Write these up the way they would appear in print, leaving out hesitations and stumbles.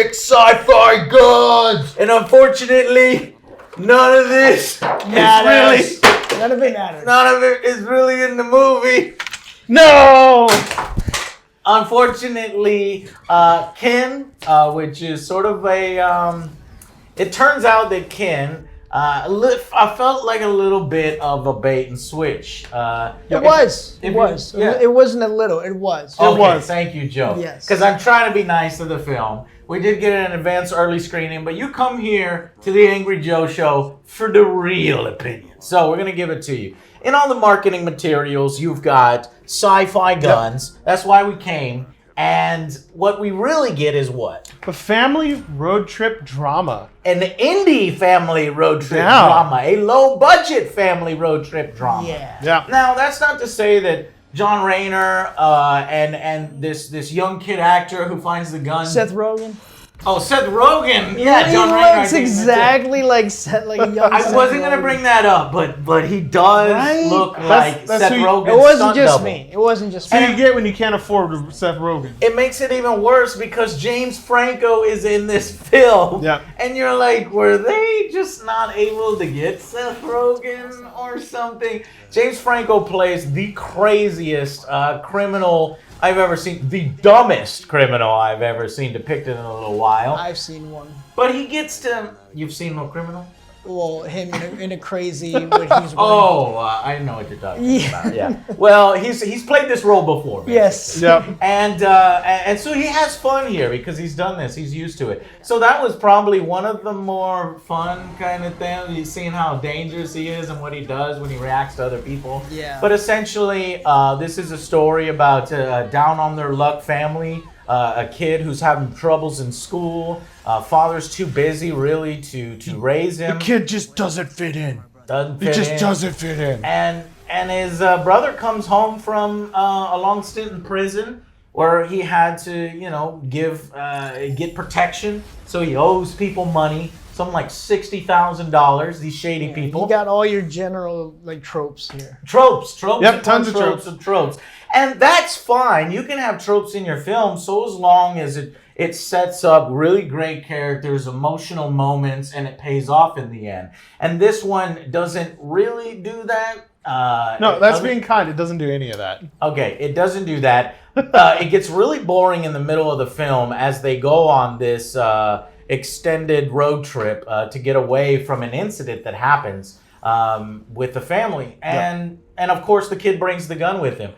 realistic sci-fi guns. And unfortunately, none of this None of it matters. None of it is really in the movie. No! Unfortunately, Ken, which is sort of a... it turns out that Ken... I felt like a little bit of a bait and switch. It was. It wasn't a little. It was. Okay, It was. Thank you, Joe. Yes. Because I'm trying to be nice to the film. We did get an advanced early screening, but you come here to the Angry Joe show for the real opinion. So we're going to give it to you. In all the marketing materials, you've got sci-fi guns. Yep. That's why we came. And what we really get is what? A family road trip drama. An indie family road trip drama. A low-budget family road trip drama. Yeah. Now, that's not to say that John Rayner and this young kid actor who finds the gun. Seth Rogen. Oh, Seth Rogen. Yeah, John Rayner. He looks exactly like a young I wasn't going to bring that up, but he does look like Seth Rogen. It wasn't just me. It wasn't just me. So you get when you can't afford Seth Rogen. It makes it even worse because James Franco is in this film. Yeah. And you're like, were they just not able to get Seth Rogen or something? James Franco plays the craziest criminal I've ever seen, the dumbest criminal I've ever seen depicted in a little while. I've seen one. But he gets to... You've seen no criminal? Well, him in a crazy... What he's wearing. I know what you're talking about. Yeah. Well, he's played this role before. Basically. Yes. Yep. And so he has fun here because he's done this. He's used to it. So that was probably one of the more fun kind of things. You've seen how dangerous he is and what he does when he reacts to other people. Yeah. But essentially, this is a story about a down-on-their-luck family. A kid who's having troubles in school. Father's too busy, really, to raise him. The kid just doesn't fit in. Doesn't fit in. And his brother comes home from a long stint in prison where he had to, get protection. So he owes people money, something like $60,000. These shady people. You got all your general tropes here. Tropes. Yep, tons of tropes. And that's fine. You can have tropes in your film so as long as it sets up really great characters, emotional moments, and it pays off in the end. And this one doesn't really do that. No, that's being kind. It doesn't do any of that. Okay, it doesn't do that. It gets really boring in the middle of the film as they go on this extended road trip to get away from an incident that happens with the family. And of course, the kid brings the gun with him.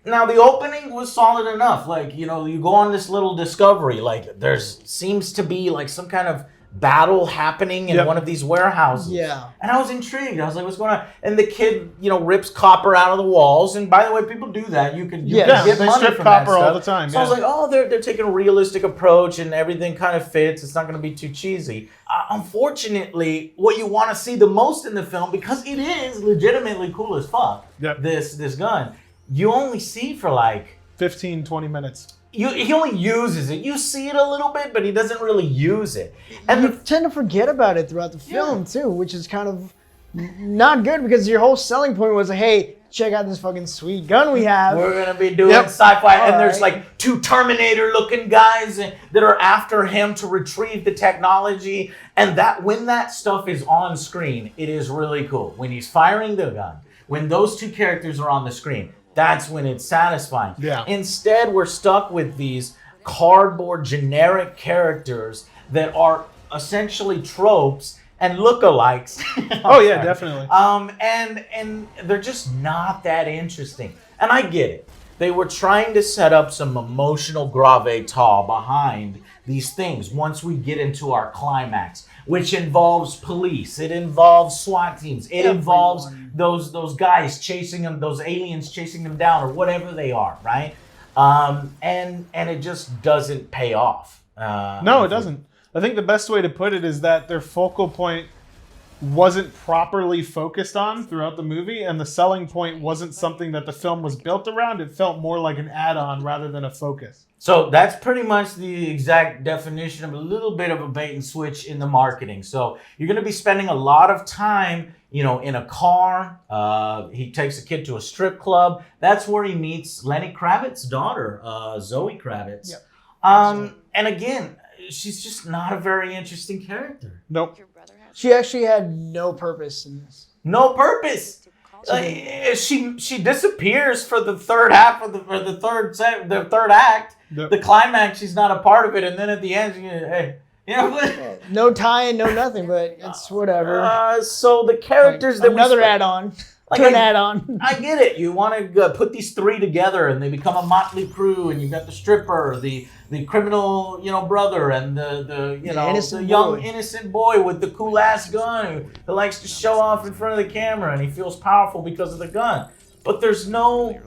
Now, the opening was solid enough. You go on this little discovery. There seems to be, some kind of battle happening in one of these warehouses. Yeah. And I was intrigued. I was like, what's going on? And the kid, rips copper out of the walls. And by the way, people do that. You can get they money strip from copper that stuff. all the time. So I was like, oh, they're taking a realistic approach and everything kind of fits. It's not going to be too cheesy. Unfortunately, what you want to see the most in the film, because it is legitimately cool as fuck, this gun, you only see for 15, 20 minutes. He only uses it. You see it a little bit, but he doesn't really use it. And you tend to forget about it throughout the film too, which is kind of not good because your whole selling point was, hey, check out this fucking sweet gun we have. We're going to be doing sci-fi. And there's two Terminator-looking guys that are after him to retrieve the technology. And when that stuff is on screen, it is really cool. When he's firing the gun, when those two characters are on the screen, that's when it's satisfying. Yeah. Instead, we're stuck with these cardboard generic characters that are essentially tropes and lookalikes. Oh yeah, definitely. And they're just not that interesting. And I get it. They were trying to set up some emotional gravitas behind these things once we get into our climax, which involves police. It involves SWAT teams. It involves those guys chasing them, those aliens chasing them down, or whatever they are, right? And it just doesn't pay off. No, it doesn't. I think the best way to put it is that their focal point wasn't properly focused on throughout the movie, and the selling point wasn't something that the film was built around. It felt more like an add-on rather than a focus. So that's pretty much the exact definition of a little bit of a bait and switch in the marketing. So you're going to be spending a lot of time, in a car. He takes a kid to a strip club. That's where he meets Lenny Kravitz's daughter, Zoe Kravitz. Yep. And again, she's just not a very interesting character. Nope. She actually had no purpose in this. No purpose. Like, she disappears for the third half of the third act. Yep. The climax, she's not a part of it, and then at the end, hey, you know. No tie-in, no nothing, but it's whatever. So the characters that another add-on. Like to an add-on. I get it. You want to put these three together, and they become a motley crew. And you got the stripper, the criminal, brother, and the young innocent boy with the cool ass gun who likes to show off in front of the camera, and he feels powerful because of the gun. But there's no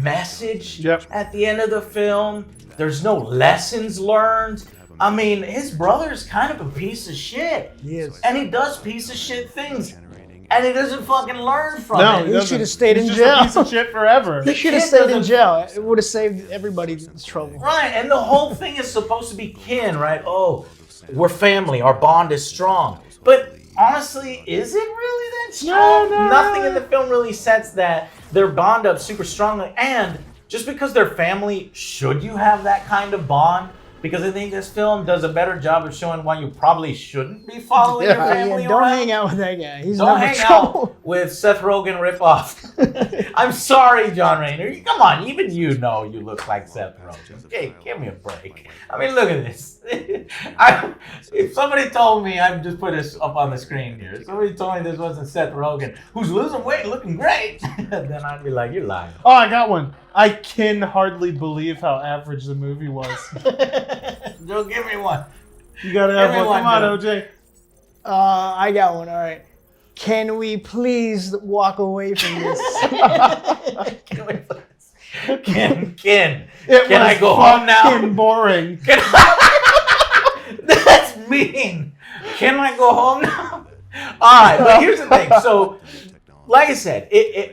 message at the end of the film. There's no lessons learned. I mean, his brother's kind of a piece of shit. He is. And he does piece of shit things. And he doesn't fucking learn from it. He should have stayed in He's jail. just a piece of shit forever. He should have stayed in jail. It would have saved everybody's trouble. Right, and the whole thing is supposed to be kin, right? Oh, we're family. Our bond is strong. But honestly, is it really that strong? No. Nothing in the film really sets that their bond up super strongly. And just because they're family, should you have that kind of bond? Because I think this film does a better job of showing why you probably shouldn't be following your family don't around. hang out with that guy. He's Don't never hang trouble. out with Seth Rogen ripoff. I'm sorry, John Rayner. Come on, even you know you look like Seth Rogen. Hey, give me a break. I mean, look at this. If somebody told me, I'd just put this up on the screen here. If somebody told me this wasn't Seth Rogen, who's losing weight, looking great, then I'd be like, you're lying. Oh, I got one. I can hardly believe how average the movie was. Joe, give me one. You gotta have Give me one. Come one, on, Joe. OJ. I got one. All right. Can we please walk away from this? Ken, It can was I go home now? fucking boring. That's mean. Can I go home now? All right, but here's the thing. So, like I said,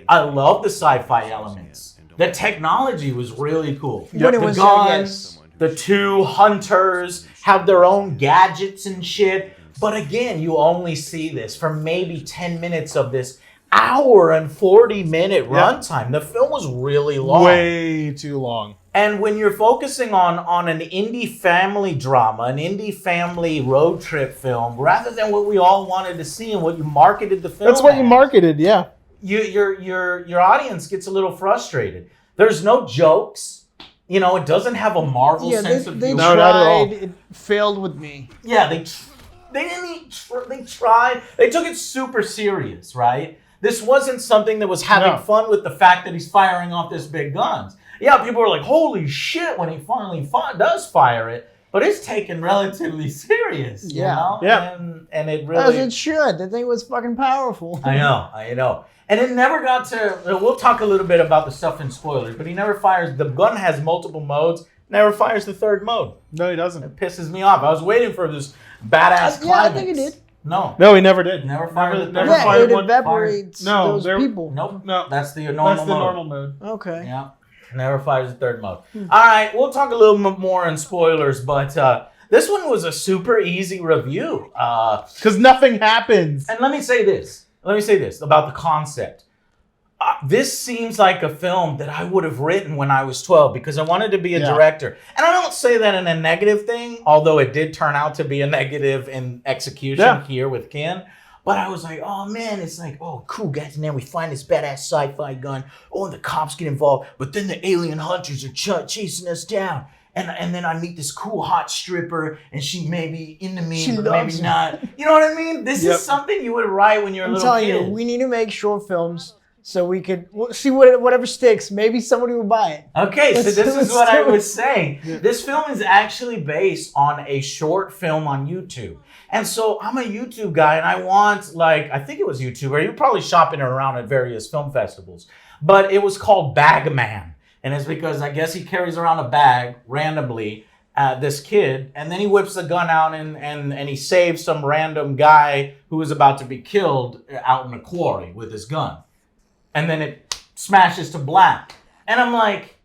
I love the sci-fi elements. The technology was really cool. When it The was guns, the two hunters have their own gadgets and shit. But again, you only see this for maybe 10 minutes of this hour and 40-minute runtime. The film was really long. Way too long. And when you're focusing on an indie family drama, an indie family road trip film, rather than what we all wanted to see and what you marketed the film That's what you as, marketed, yeah. your audience gets a little frustrated. There's no jokes. It doesn't have a Marvel sense of they humor. No, not at all. tried. It failed with me. Yeah, they tried. They took it super serious, right? This wasn't something that was having fun with the fact that he's firing off this big guns. Yeah, people were like, holy shit, when he finally does fire it. But it's taken relatively serious, you know? Yeah. And it As really... it should. That thing was fucking powerful. I know. And it never got to... We'll talk a little bit about the stuff in spoilers, but he never fires... The gun has multiple modes, never fires the third mode. No, he doesn't. It pisses me off. I was waiting for this badass climax. Yeah, I think it did. No, he never did. never fired the never third Yeah, fired it one. evaporates No, those people. Nope. No, That's the normal mode. Okay. Yeah. Never fires the third mode. All right, we'll talk a little more in spoilers, but this one was a super easy review. Because nothing happens. And let me say this about the concept. This seems like a film that I would have written when I was 12 because I wanted to be a director. And I don't say that in a negative thing, although it did turn out to be a negative in execution here with Ken. But I was like, oh man, it's like, oh cool guys, and then we find this badass sci-fi gun. Oh, and the cops get involved, but then the alien hunters are chasing us down. And then I meet this cool hot stripper, and she may be into me, but maybe not. You know what I mean? This is something you would write when you're a little kid. I'm telling you, we need to make short films so we could see whatever sticks. Maybe somebody will buy it. Okay, so this is what I was saying. This film is actually based on a short film on YouTube. And so I'm a YouTube guy, and I want, I think it was YouTube, or you're probably shopping it around at various film festivals. But it was called Bagman. And it's because I guess he carries around a bag randomly, this kid, and then he whips the gun out and he saves some random guy who is about to be killed out in a quarry with his gun. And then it smashes to black. And I'm like,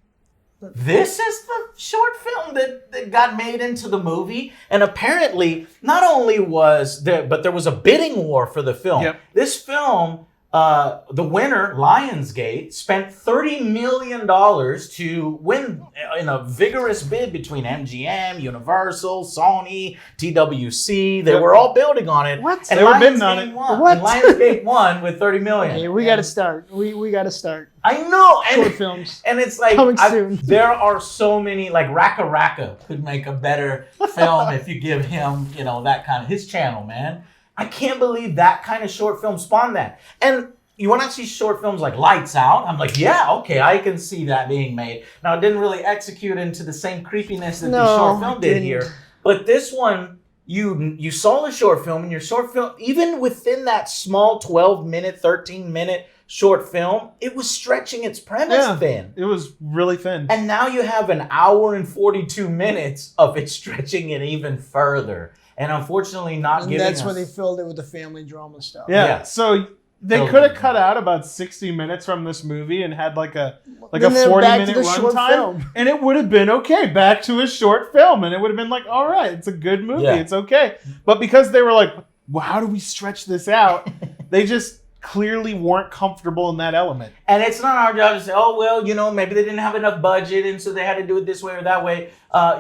this is the short film that got made into the movie. And apparently, not only was there, but there was a bidding war for the film. Yep. This film the winner, Lionsgate, spent $30 million to win in a vigorous bid between MGM, Universal, Sony, TWC. They were all building on it. What? And They were bidding on it. Won. What? And Lionsgate won with $30 million. Okay, we got to start. We got to start. I know. And, Short films. and it's like, Coming soon. there are so many, like Raka Raka could make a better film if you give him, that kind of, his channel, man. I can't believe that kind of short film spawned that. And you want to see short films like Lights Out? I'm like, yeah, okay, I can see that being made. Now, it didn't really execute into the same creepiness that the short film did here. But this one, you saw the short film, and your short film, even within that small 12-minute, 13-minute short film, it was stretching its premise thin. It was really thin. And now you have an hour and 42 minutes of it stretching it even further. And unfortunately not giving That's us... when they filled it with the family drama stuff. Yeah. So they could have cut out about 60 minutes from this movie and had like a Then they're 40-minute back to the short runtime, film. and it would have been okay. Back to a short film, and it would have been like, all right, it's a good movie, it's okay. But because they were like, well, how do we stretch this out? They just clearly weren't comfortable in that element. And it's not our job to say, oh, well, maybe they didn't have enough budget and so they had to do it this way or that way.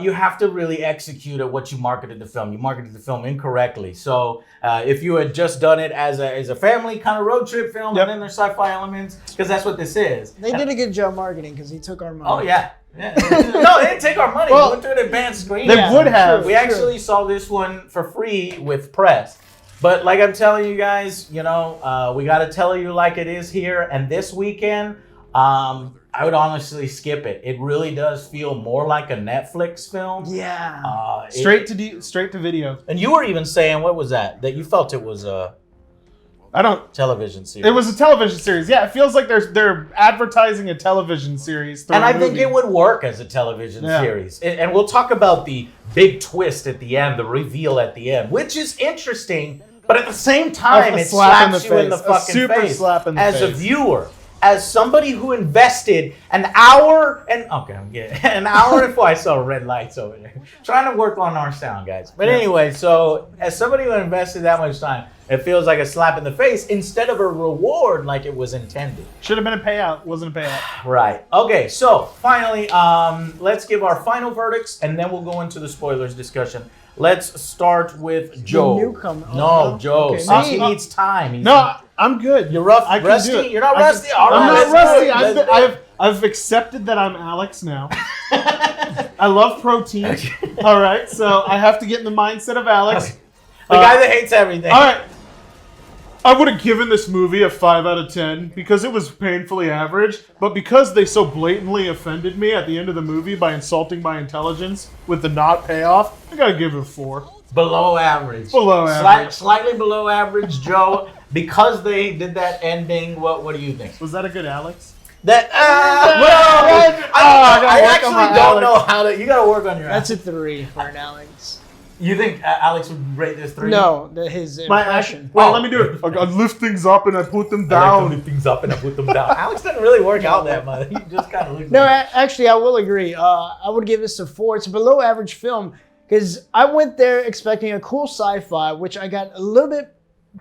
You have to really execute at what you marketed the film. You marketed the film incorrectly. So if you had just done it as a family kind of road trip film, and then there's sci-fi elements, because that's what this is. They did a good job marketing because he took our money. Oh, yeah. No, they didn't take our money. Well, we went to an advanced screening. They would have. We actually saw this one for free with press. But like I'm telling you guys, we got to tell you like it is here. And this weekend, I would honestly skip it. It really does feel more like a Netflix film. Yeah. Straight to video. And you were even saying, what was that? That you felt it was a television series. It was a television series. Yeah, it feels like they're advertising a television series. And I think it would work as a television series. And we'll talk about the big twist at the end, the reveal at the end, which is interesting. But at the same time, it slaps you in the fucking face as a viewer, as somebody who invested an hour and an hour before I saw red lights over there. Trying to work on our sound, guys. But anyway, so as somebody who invested that much time, it feels like a slap in the face instead of a reward like it was intended. Should have been a payout. Wasn't a payout. Right. Okay, so finally, let's give our final verdicts and then we'll go into the spoilers discussion. Let's start with Joe. Newcomer. No, Joe. Okay. Since he needs time. I'm good. You're rough. I can Rusty? do it. You're not rusty? All I'm right, not let's rusty. go. I've accepted that I'm Alex now. I love protein. All right, so I have to get in the mindset of Alex. The guy that hates everything. All right. I would have given this movie a 5 out of 10 because it was painfully average, but because they so blatantly offended me at the end of the movie by insulting my intelligence with the not payoff, I gotta give it a 4. Below average. Below average. Slightly below average, Joe. Because they did that ending, what do you think? Was that a good Alex? I actually don't know how to. You got to work on your. That's a 3 for an Alex. You think Alex would rate this 3? No, his impression. Well, let me do it. I lift things up and I put them down. I lift things up and I put them down. Alex didn't really work out that much. He just kind of looked. No, actually, I will agree. I would give this a 4. It's a below average film because I went there expecting a cool sci-fi, which I got a little bit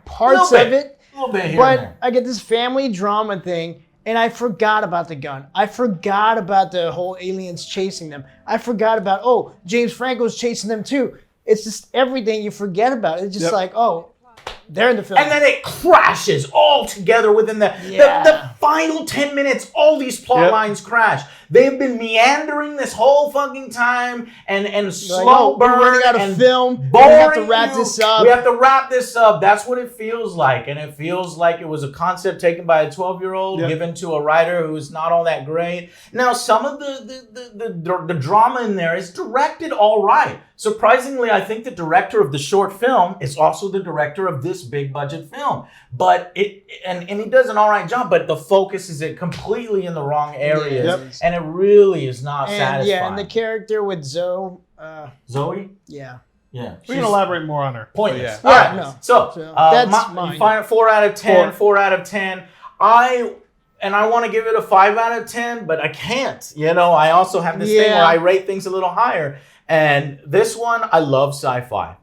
parts of it. A little bit here but and there. I get this family drama thing, and I forgot about the gun. I forgot about the whole aliens chasing them. I forgot about, James Franco's chasing them too. It's just everything you forget about. It's just like, they're in the film. And then it crashes all together within the final 10 minutes. All these plot lines crash. They've been meandering this whole fucking time and slow burn. We're running out of film. We have to wrap this up. We have to wrap this up. That's what it feels like. And it feels like it was a concept taken by a 12-year-old given to a writer who is not all that great. Now, some of the drama in there is directed all right. Surprisingly, I think the director of the short film is also the director of this big budget film. But he does an all right job, but the focus is completely in the wrong areas. And it really is not satisfying. Yeah, and the character with Zoe. Zoe? Yeah. Yeah. We can elaborate more on her. Pointless. Yeah. All right. No. So that's mine. 4 out of 10. 4 out of 10. I want to give it a 5 out of 10, but I can't. I also have this thing where I rate things a little higher. And this one, I love sci-fi.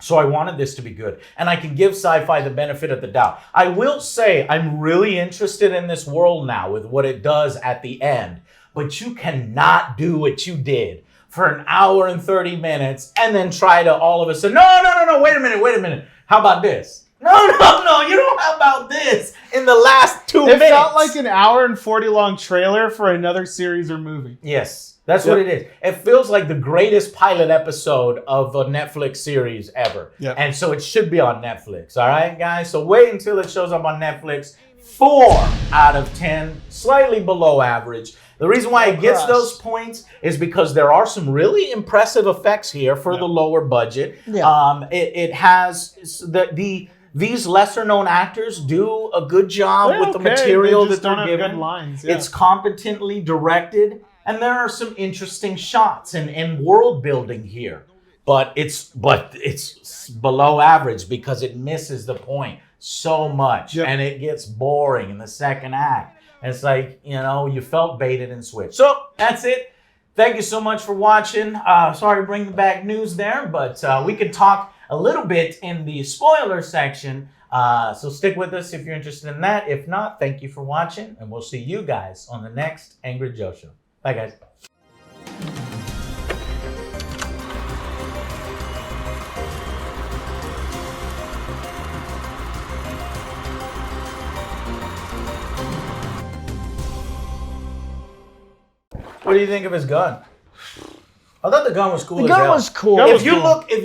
So I wanted this to be good. And I can give Sci-Fi the benefit of the doubt. I will say I'm really interested in this world now with what it does at the end. But you cannot do what you did for an hour and 30 minutes and then try to all of a sudden, no, wait a minute. How about this? No, you don't have about this in the last 2 minutes. It felt like an hour and 40 long trailer for another series or movie. Yes, that's what it is. It feels like the greatest pilot episode of a Netflix series ever. Yep. And so it should be on Netflix, all right, guys? So wait until it shows up on Netflix. 4 out of 10, slightly below average. The reason why it gets those points is because there are some really impressive effects here for the lower budget. Yeah. It has these lesser known actors do a good job with the material that they're given. Good lines. It's competently directed, and there are some interesting shots and world building here. But it's below average because it misses the point so much, and it gets boring in the second act. And it's like, you felt baited and switched. So that's it. Thank you so much for watching. Sorry to bring the back news there, but we can talk a little bit in the spoiler section. So stick with us if you're interested in that. If not, thank you for watching, and we'll see you guys on the next Angry Joe Show. Bye, guys. What do you think of his gun? I thought the gun was cool. The as gun hell. was cool. If you look at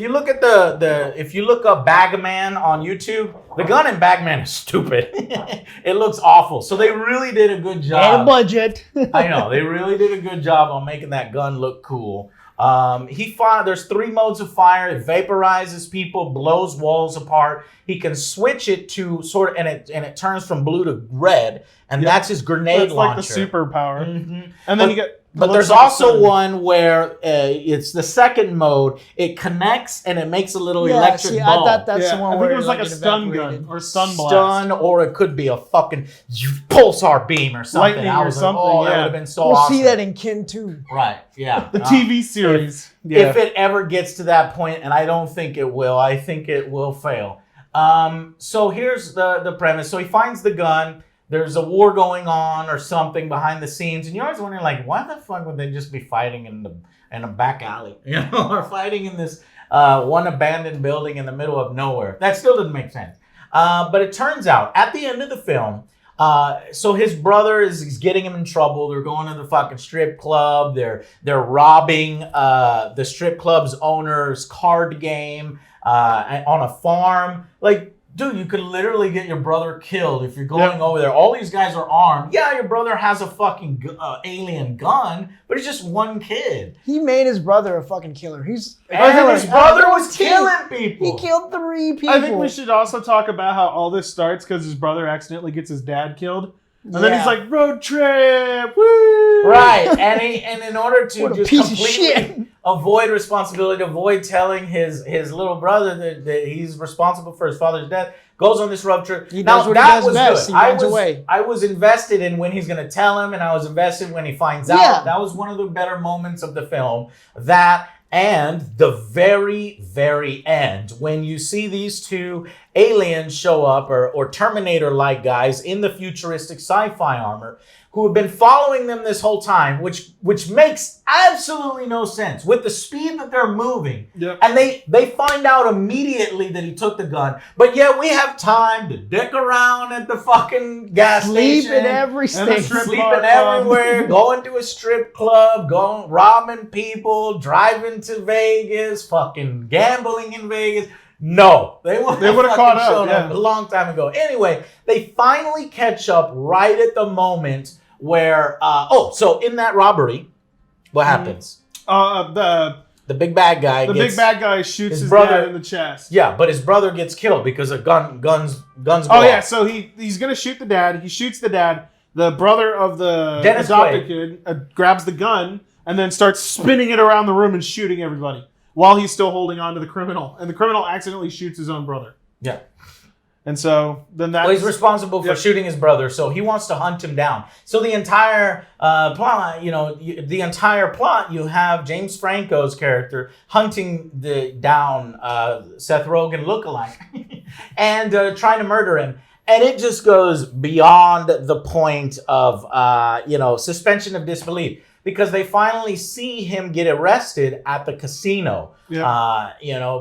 if you look up Bagman on YouTube, the gun in Bagman is stupid. It looks awful. So they really did a good job. And a budget. I know they really did a good job on making that gun look cool. There's 3 modes of fire. It vaporizes people, blows walls apart. He can switch it to and it turns from blue to red, and that's his grenade launcher. It's like the superpower. Mm-hmm. And then you get. But there's also one where it's the second mode. It connects and it makes a little electric ball. I thought that's the one I where think it was like a stun gun or stun blast. Or it could be a fucking pulsar beam or something. Lightning or something. That would have been so we'll awesome. see that in Kin 2. Right, yeah. The TV series. If it ever gets to that point, and I don't think it will, I think it will fail. So here's the premise. So he finds the gun. There's a war going on or something behind the scenes, and you're always wondering, like, why the fuck would they just be fighting in a back alley, or fighting in this one abandoned building in the middle of nowhere? That still doesn't make sense. But it turns out at the end of the film, so his brother is getting him in trouble. They're going to the fucking strip club. They're robbing the strip club's owner's card game on a farm. Like, dude, you could literally get your brother killed if you're going over there. All these guys are armed. Yeah, your brother has a fucking alien gun, but it's just one kid. He made his brother a fucking killer. His brother was killing people. He killed 3 people. I think we should also talk about how all this starts because his brother accidentally gets his dad killed. And then he's like, road trip, woo! Right, and in order to just piece of completely avoid responsibility, avoid telling his little brother that he's responsible for his father's death, goes on this road trip. Now, that was best. Good. He runs away. I was invested in when he's going to tell him, and I was invested when he finds out. That was one of the better moments of the film. That and the very, very end, when you see these 2 aliens show up, or Terminator-like guys in the futuristic sci-fi armor, who have been following them this whole time, which makes absolutely no sense with the speed that they're moving. Yep. And they find out immediately that he took the gun, but yet we have time to dick around at the fucking gas station. Sleep in every station. Sleeping everywhere, going to a strip club, going robbing people, driving to Vegas, fucking gambling in Vegas. No, they would have caught up a long time ago. Anyway, they finally catch up right at the moment where so in that robbery, what happens? The big bad guy. Big bad guy shoots his brother dad in the chest. Yeah, but his brother gets killed because of guns. Oh yeah, so he's gonna shoot the dad. He shoots the dad. The brother of the adopted kid grabs the gun and then starts spinning it around the room and shooting everybody while he's still holding on to the criminal. And the criminal accidentally shoots his own brother. Yeah. And so then that's... Well, he's responsible for shooting his brother, so he wants to hunt him down. So the entire plot, you have James Franco's character hunting down Seth Rogen lookalike and trying to murder him. And it just goes beyond the point of, suspension of disbelief. Because they finally see him get arrested at the casino. Yeah.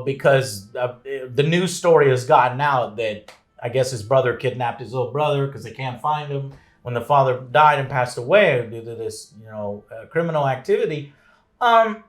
Because the news story has gotten out that I guess his brother kidnapped his little brother because they can't find him when the father died and passed away due to this, criminal activity. And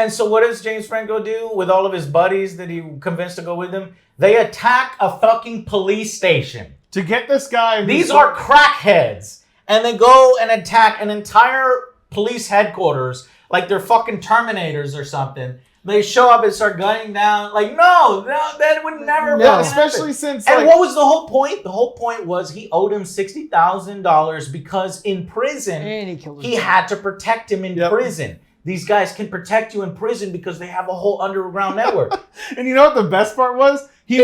so what does James Franco do with all of his buddies that he convinced to go with him? They attack a fucking police station. To get this guy... These are crackheads. And they go and attack an entire police headquarters like they're fucking Terminators or something. They show up and start gunning down. Like, no, that would never happen. Especially since... And what was the whole point? The whole point was he owed him $60,000 because in prison, he had to protect him in prison. These guys can protect you in prison because they have a whole underground network. And you know what the best part was? He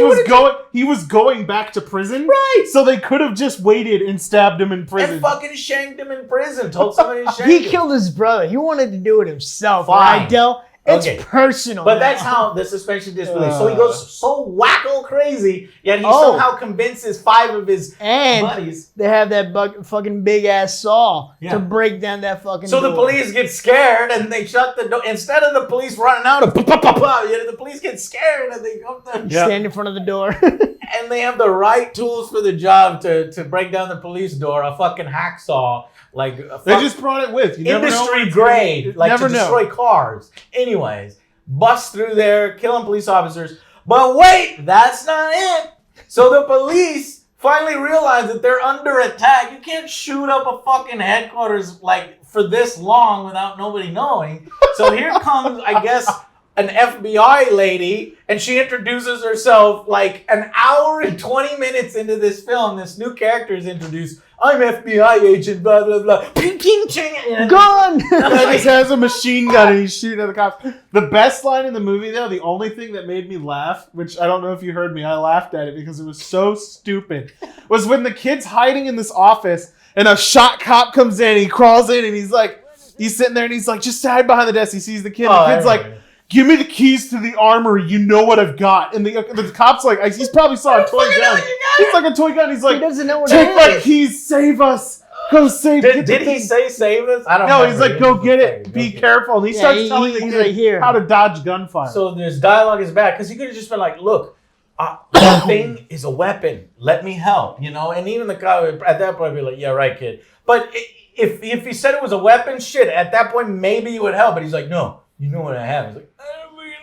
was going back to prison. Right. So they could have just waited and stabbed him in prison. And fucking shanked him in prison. Told somebody to shank him. He killed his brother. He wanted to do it himself. Fine. Right, Del? It's personal. But that's how the suspension of disbelief. So he goes so wacko crazy, yet he somehow convinces 5 of his buddies. They have that fucking big ass saw to break down that fucking door. So the police get scared and they shut the door. Instead of the police running out, the police get scared and they go stand in front of the door. And they have the right tools for the job to break down the police door. A fucking hacksaw. Like they just brought it with industry grade, like to destroy cars. Anyways, bust through there, killing police officers. But wait, that's not it. So the police finally realize that they're under attack. You can't shoot up a fucking headquarters like for this long without nobody knowing. So here comes, I guess, an FBI lady, and she introduces herself like an hour and 20 minutes into this film. This new character is introduced. I'm FBI agent, blah, blah, blah. Ping, ping, ching. Gun! And he has a machine gun and he's shooting at the cops. The best line in the movie, though, the only thing that made me laugh, which I don't know if you heard me, I laughed at it because it was so stupid, was when the kid's hiding in this office and a shot cop comes in, he crawls in and he's sitting there and he's like, just hide behind the desk. He sees the kid. The kid's like, give me the keys to the armory. You know what I've got. And the cop's like, he's probably saw a toy gun. He's like a toy gun. He's like, he doesn't know what take my keys, save us. Go save. Did he say save us? I don't know. No, he's like, go get it. Be careful. And he starts telling the kid how to dodge gunfire. So this dialogue is bad because he could have just been like, look, that thing is a weapon. Let me help. And even the guy at that point would be like, yeah, right, kid. But if he said it was a weapon, shit, at that point maybe it would help. But he's like, no, you know what I have. He's like,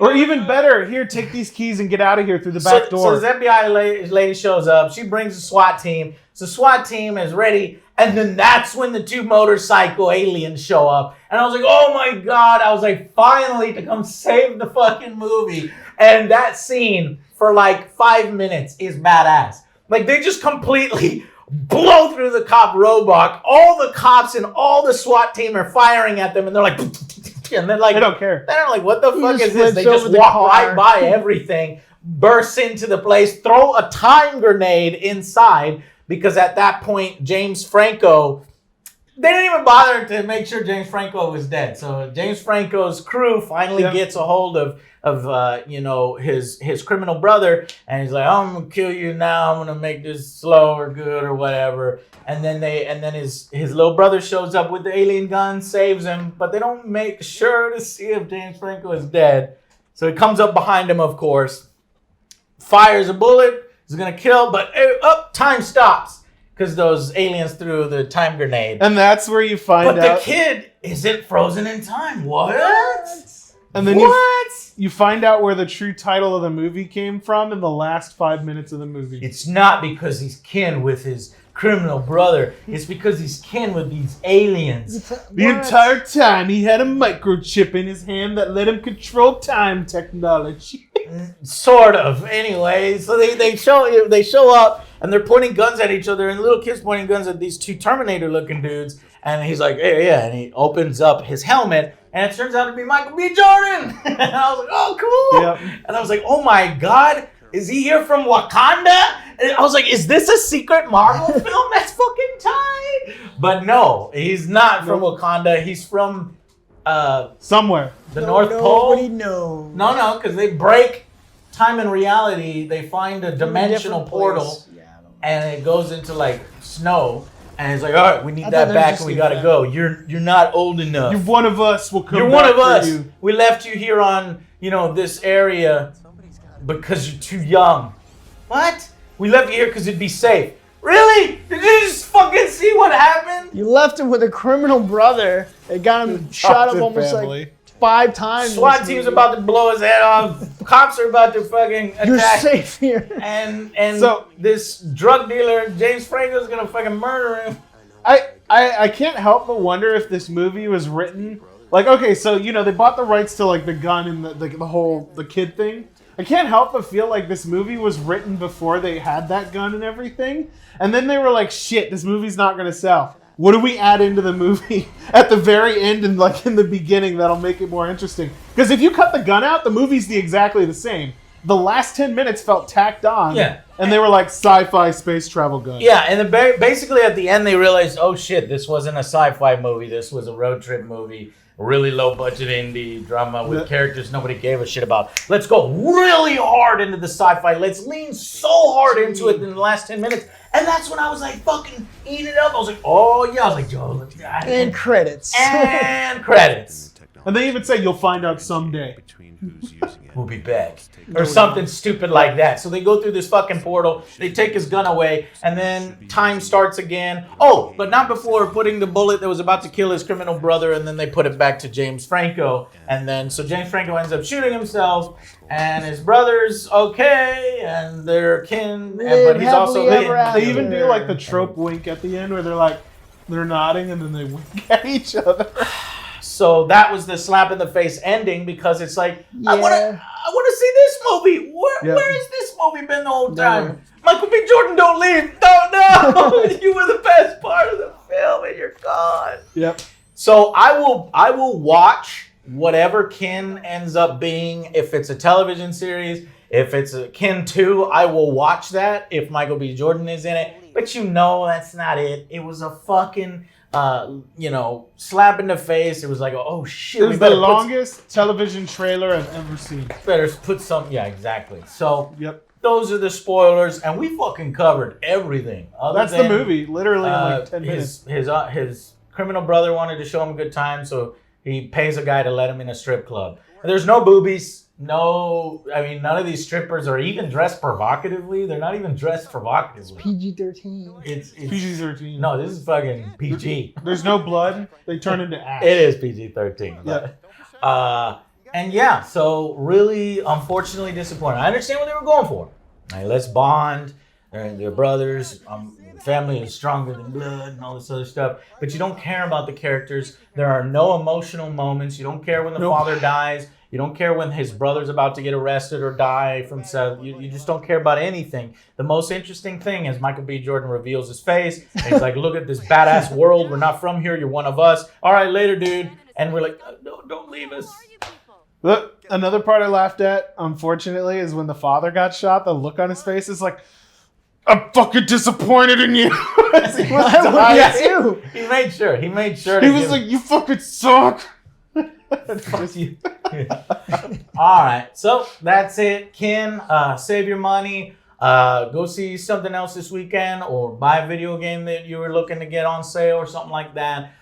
or even better, here, take these keys and get out of here through the back door. So this FBI lady shows up. She brings the SWAT team. So the SWAT team is ready. And then that's when the 2 motorcycle aliens show up. And I was like, oh my God. I was like, finally to come save the fucking movie. And that scene for like 5 minutes is badass. Like they just completely blow through the cop roadblock. All the cops and all the SWAT team are firing at them. And they're like... And then like they don't care. They're like, what the fuck is this? They just walk right by everything, burst into the place, throw a time grenade inside, because at that point, James Franco, they didn't even bother to make sure James Franco was dead. So James Franco's crew finally gets a hold of his criminal brother, and he's like, I'm gonna kill you now. I'm gonna make this slow or good or whatever. And then his little brother shows up with the alien gun, saves him, but they don't make sure to see if James Franco is dead. So he comes up behind him, of course, fires a bullet, he's gonna kill, but time stops because those aliens threw the time grenade. And that's where you find out. But the kid isn't frozen in time. What? And then you find out where the true title of the movie came from in the last 5 minutes of the movie. It's not because he's kin with his criminal brother. It's because he's kin with these aliens. The entire time he had a microchip in his hand that let him control time technology. Sort of. Anyway, so they show up and they're pointing guns at each other, and the little kid's pointing guns at these 2 Terminator-looking dudes. And he's like, hey, yeah. And he opens up his helmet, and it turns out to be Michael B. Jordan. And I was like, oh, cool. Yep. And I was like, oh, my God. Is he here from Wakanda? And I was like, is this a secret Marvel film? That's fucking tight. But no, he's not from Wakanda. He's from Somewhere. the North Pole. Nobody knows. No, because they break time and reality. They find a dimensional Different portal, place. Yeah, I don't know. and it goes into like snow. And it's like, all right, we need I that thought back, just and we leave gotta that. go. You're not old enough. You're one of us. We'll come You're back one of for us. you. We left you here on, this area because you're too young. What? We left you here because it'd be safe. Really? Did you just fucking see what happened? You left him with a criminal brother that got him shot up Adopted almost family. like 5 times. in SWAT this team's movie. about to blow his head off. Cops are about to fucking You're attack. safe here. And So- this drug dealer, James Franco's gonna fucking murder him. I can't help but wonder if this movie was written like, okay, so they bought the rights to like the gun and the kid thing. I can't help but feel like this movie was written before they had that gun and everything, and then they were like, shit, this movie's not gonna sell. What do we add into the movie at the very end and like in the beginning that'll make it more interesting? Because if you cut the gun out, the movie's exactly the same. The last 10 minutes felt tacked on. Yeah. And they were like sci-fi space travel gun. Yeah, and then basically at the end they realized, oh shit, this wasn't a sci-fi movie. This was a road trip movie, really low budget indie drama with characters nobody gave a shit about. Let's go really hard into the sci-fi. Let's lean so hard into it in the last 10 minutes. And that's when I was like fucking eating it up. I was like, oh yeah. I was like, Joe, And credits. and credits. And they even say you'll find out someday. We'll be back. Or something stupid like that. So they go through this fucking portal, they take his gun away, and then time starts again. Oh, but not before putting the bullet that was about to kill his criminal brother, and then they put it back to James Franco. And then, so James Franco ends up shooting himself, and his brother's okay, and they're kin, but he's also... happily ever after. They even do like the trope wink at the end where they're nodding and then they wink at each other. So that was the slap in the face ending, because it's like, I Yeah. want to see this movie. Where has this movie been the whole time? Michael B. Jordan, don't leave. No. You were the best part of the film, and you're gone. Yep. So I will watch whatever Kin ends up being. If it's a television series, if it's a Kin 2, I will watch that if Michael B. Jordan is in it. But that's not it. It was a fucking slap in the face. It was like, oh shit. It was the longest television trailer I've ever seen. Better put some. Yeah, exactly. So Yep. those are the spoilers, and we fucking covered everything. That's the movie, literally in like 10 minutes. His criminal brother wanted to show him a good time, so he pays a guy to let him in a strip club. And there's no boobies. No, none of these strippers are even dressed provocatively. They're not even dressed provocatively. PG-13. It's PG-13. No, this is fucking PG. There's no blood. They turn into ash. It is PG-13. Yeah. And yeah, so really, unfortunately disappointed. I understand what they were going for. Like, let's bond. They're brothers. Family is stronger than blood and all this other stuff. But you don't care about the characters. There are no emotional moments. You don't care when the father dies. You don't care when his brother's about to get arrested or die from self. You just don't care about anything. The most interesting thing is Michael B. Jordan reveals his face. And he's like, look at this badass world. We're not from here. You're one of us. All right, later, dude. And we're like, no, don't leave us. Look, another part I laughed at, unfortunately, is when the father got shot. The look on his face is like, I'm fucking disappointed in you. As he was dying. Yeah, too. He made sure. He was like, you fucking suck. Fuck you. All right, so that's it. Ken, save your money. Go see something else this weekend, or buy a video game that you were looking to get on sale or something like that.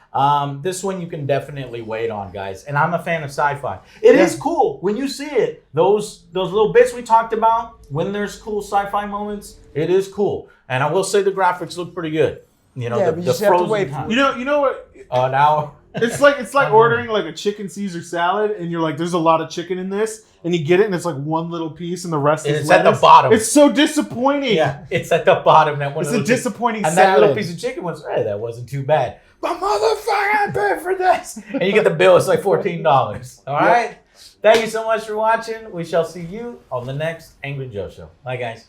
This one you can definitely wait on, guys. And I'm a fan of sci-fi. It is cool when you see it. Those little bits we talked about, when there's cool sci-fi moments, it is cool. And I will say the graphics look pretty good. But you just have to wait for it. You know what? Now It's like ordering like a chicken Caesar salad, and you're like, there's a lot of chicken in this, and you get it, and it's like one little piece, and the rest is it's lettuce. at the bottom. It's so disappointing. Yeah, it's at the bottom. That one. It's a disappointing and salad. that little piece of chicken was, hey, that wasn't too bad. But motherfucker, I paid for this. And you get the bill, it's like $14. All right? Thank you so much for watching. We shall see you on the next Angry Joe Show. Bye, guys.